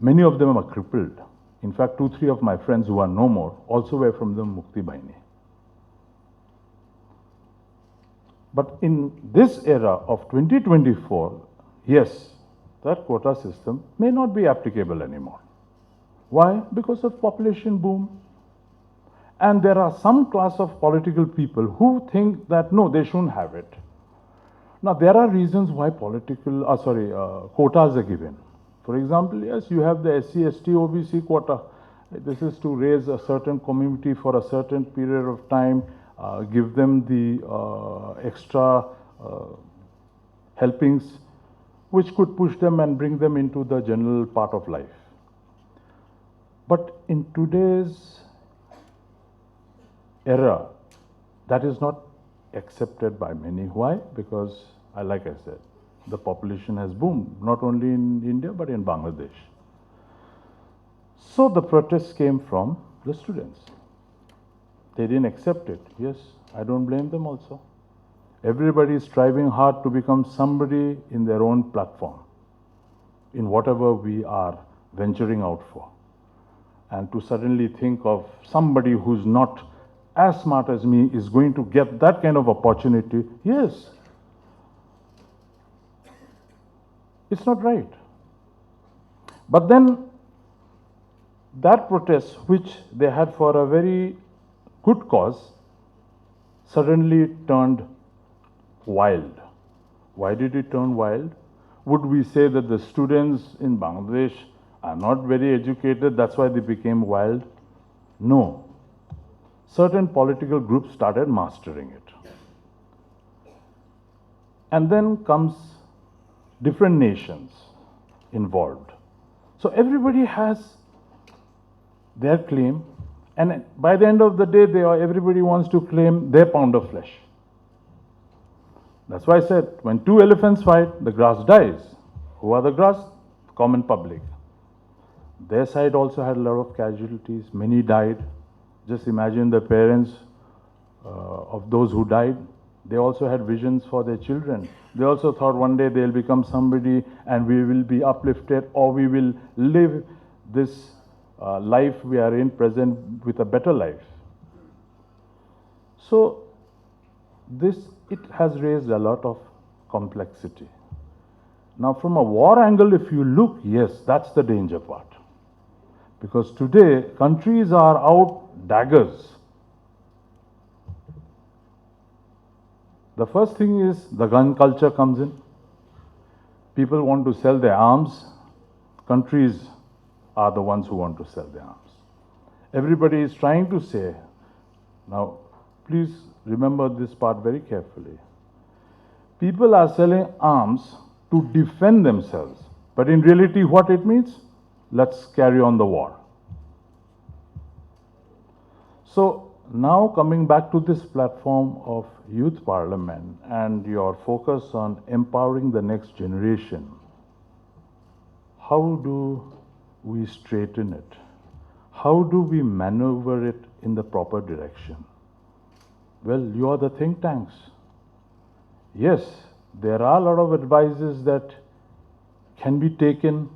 Many of them are crippled. In fact, 2, 3 of my friends who are no more also were from the Mukti Bahini. But in this era of 2024, yes, that quota system may not be applicable anymore. Why? Because of population boom. And there are some class of political people who think that no, they shouldn't have it. Now, there are reasons why quotas are given. For example, yes, you have the SC, ST, OBC quota. This is to raise a certain community for a certain period of time, give them the extra helpings, which could push them and bring them into the general part of life. But in today's era, that is not accepted by many. Why? Because, like I said, the population has boomed, not only in India, but in Bangladesh. So the protests came from the students. They didn't accept it. Yes, I don't blame them also. Everybody is striving hard to become somebody in their own platform, in whatever we are venturing out for. And to suddenly think of somebody who's not as smart as me is going to get that kind of opportunity, yes, it's not right. But then that protest, which they had for a very good cause, suddenly turned wild. Why did it turn wild? Would we say that the students in Bangladesh are not very educated, that's why they became wild? No. Certain political groups started mastering it. And then comes different nations involved. So everybody has their claim, and by the end of the day, everybody wants to claim their pound of flesh. That's why I said, when 2 elephants fight, the grass dies. Who are the grass? Common public. Their side also had a lot of casualties. Many died. Just imagine the parents of those who died. They also had visions for their children. They also thought one day they'll become somebody and we will be uplifted, or we will live this life we are in present with a better life. So it has raised a lot of complexity. Now, from a war angle, if you look, yes, that's the danger part. Because today, countries are out daggers. The first thing is the gun culture comes in. People want to sell their arms. Countries are the ones who want to sell their arms. Everybody is trying to say, now, please remember this part very carefully. People are selling arms to defend themselves. But in reality, what it means? Let's carry on the war. So now coming back to this platform of Youth Parliament and your focus on empowering the next generation, how do we straighten it? How do we maneuver it in the proper direction? Well, you are the think tanks. Yes, there are a lot of advices that can be taken,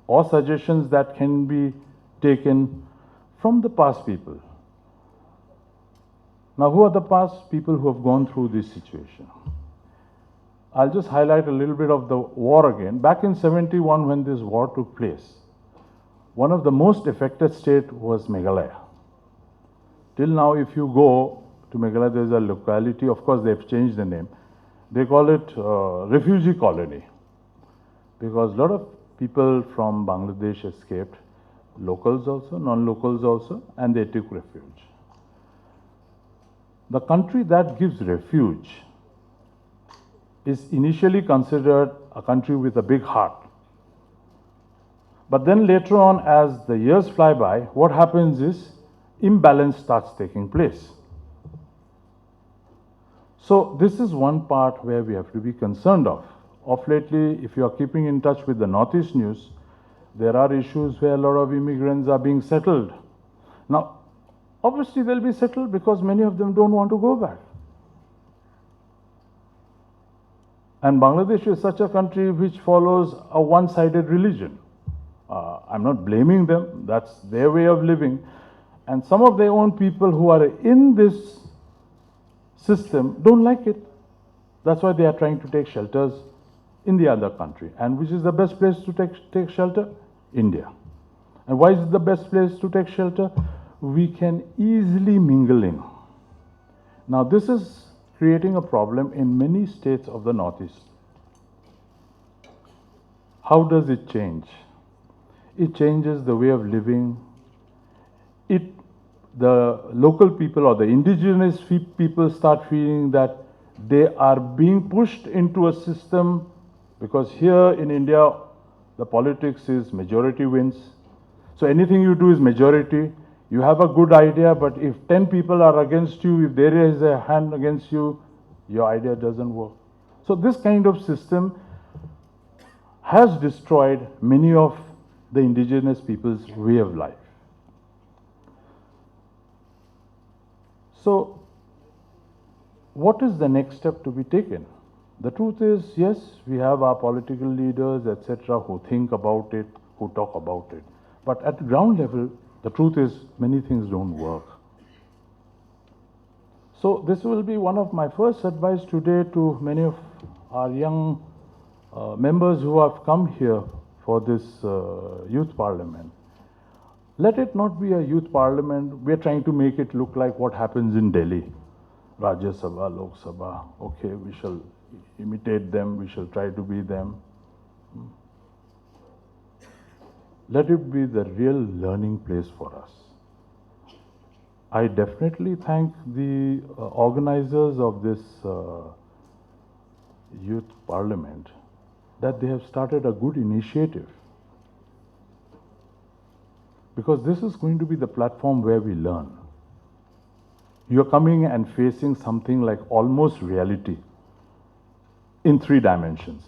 or suggestions that can be taken from the past people. Now, who are the past people who have gone through this situation? I'll just highlight a little bit of the war again. Back in 71, when this war took place, one of the most affected state was Meghalaya. Till now, if you go to Meghalaya, there's a locality, of course they've changed the name. They call it refugee colony, because a lot of people from Bangladesh escaped, locals also, non-locals also, and they took refuge. The country that gives refuge is initially considered a country with a big heart. But then later on, as the years fly by, what happens is imbalance starts taking place. So this is one part where we have to be concerned of. Of lately, if you are keeping in touch with the Northeast news, there are issues where a lot of immigrants are being settled. Now, obviously they'll be settled because many of them don't want to go back. And Bangladesh is such a country which follows a one-sided religion. I'm not blaming them, that's their way of living. And some of their own people who are in this system don't like it. That's why they are trying to take shelters in the other country. And which is the best place to take shelter? India. And why is it the best place to take shelter? We can easily mingle in. Now, this is creating a problem in many states of the Northeast. How does it change? It changes the way of living. The local people or the indigenous people start feeling that they are being pushed into a system, because here in India, the politics is majority wins. So anything you do is majority. You have a good idea, but if 10 people are against you, if there is a hand against you, your idea doesn't work. So this kind of system has destroyed many of the indigenous people's way of life. So, what is the next step to be taken? The truth is, yes, we have our political leaders, etc., who think about it, who talk about it. But at ground level, the truth is, many things don't work. So, this will be one of my first advice today to many of our young members who have come here for this youth parliament. Let it not be a youth parliament. We're trying to make it look like what happens in Delhi. Rajya Sabha, Lok Sabha. Okay, we shall imitate them. We shall try to be them. Let it be the real learning place for us. I definitely thank the organizers of this youth parliament that they have started a good initiative. Because this is going to be the platform where we learn. You're coming and facing something like almost reality in 3 dimensions.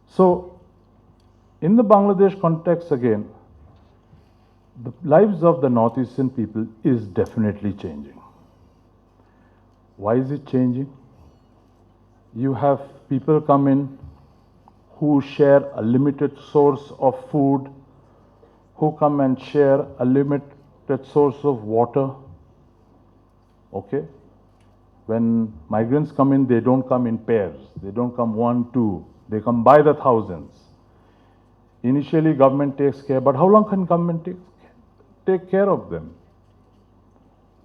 So, in the Bangladesh context again, the lives of the Northeastern people is definitely changing. Why is it changing? You have people come in who share a limited source of food, who come and share a limited source of water. Okay? When migrants come in, they don't come in pairs. They don't come 1, 2. They come by the thousands. Initially, government takes care, but how long can government take care of them?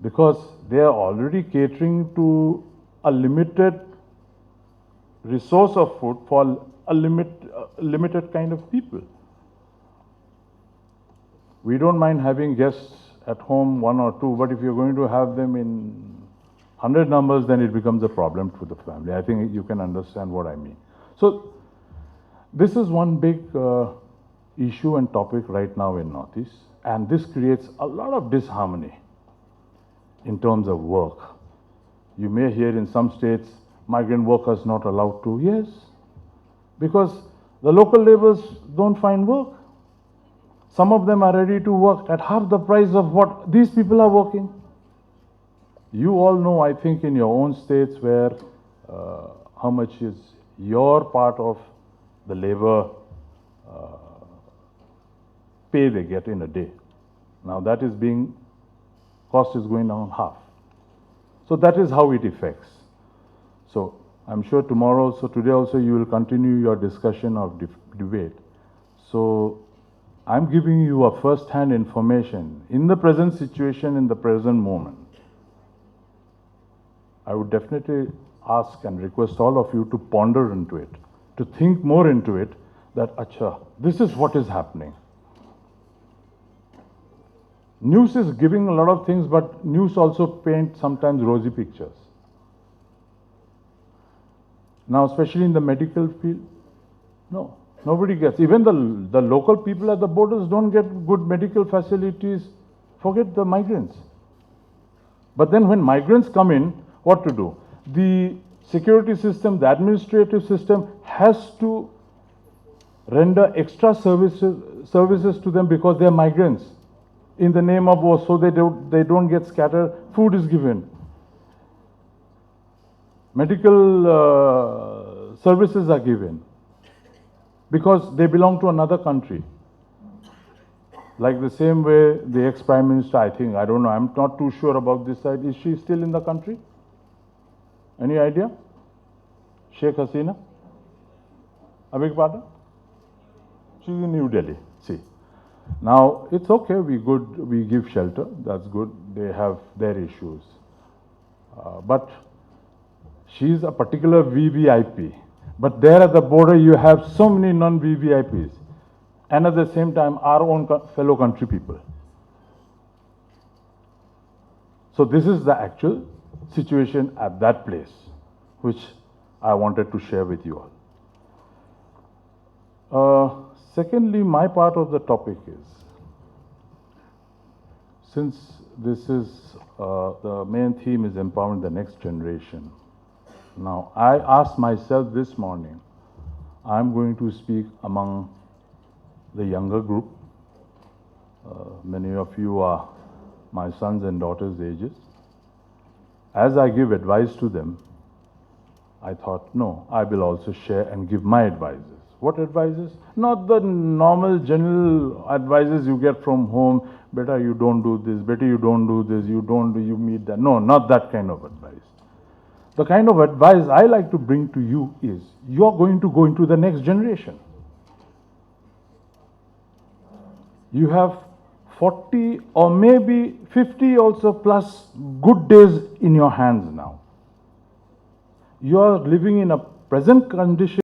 Because they are already catering to a limited resource of food for a limited kind of people. We don't mind having guests at home, 1 or 2, but if you're going to have them in 100 numbers, then it becomes a problem to the family. I think you can understand what I mean. So, this is one big issue and topic right now in Northeast, and this creates a lot of disharmony in terms of work. You may hear in some states, migrant workers not allowed to. Yes, because the local laborers don't find work. Some of them are ready to work at half the price of what these people are working. You all know, I think, in your own states where how much is your part of the labor pay they get in a day. Now that is cost is going down half. So that is how it affects. So I'm sure today also you will continue your discussion of debate. So I'm giving you a first-hand information in the present situation, in the present moment. I would definitely ask and request all of you to ponder into it, to think more into it, that, acha, this is what is happening. News is giving a lot of things, but news also paints sometimes rosy pictures. Now, especially in the medical field, no, nobody gets. Even the local people at the borders don't get good medical facilities. Forget the migrants. But then when migrants come in, what to do? The security system, the administrative system has to render extra services to them because they are migrants. In the name of war, so they don't get scattered, food is given. Medical services are given because they belong to another country. Like the same way the ex-Prime Minister, I think, I don't know, I'm not too sure about this side. Is she still in the country? Any idea? Sheikh Hasina? I beg your pardon? She's in New Delhi. See. Now, it's okay, we give shelter, that's good, they have their issues. But she's a particular VVIP. But there at the border, you have so many non-VVIPs. And at the same time, our own fellow country people. So this is the actual situation at that place, which I wanted to share with you all. Secondly, my part of the topic is, since this is the main theme is empowering the next generation. Now, I asked myself this morning, I'm going to speak among the younger group. Many of you are my sons and daughters' ages. As I give advice to them, I thought, no, I will also share and give my advices. What advices? Not the normal general advices you get from home, better you don't do this, better you don't do this, you meet that. No, not that kind of advice. The kind of advice I like to bring to you is, you're going to go into the next generation. You have 40 or maybe 50 also plus good days in your hands now. You are living in a present condition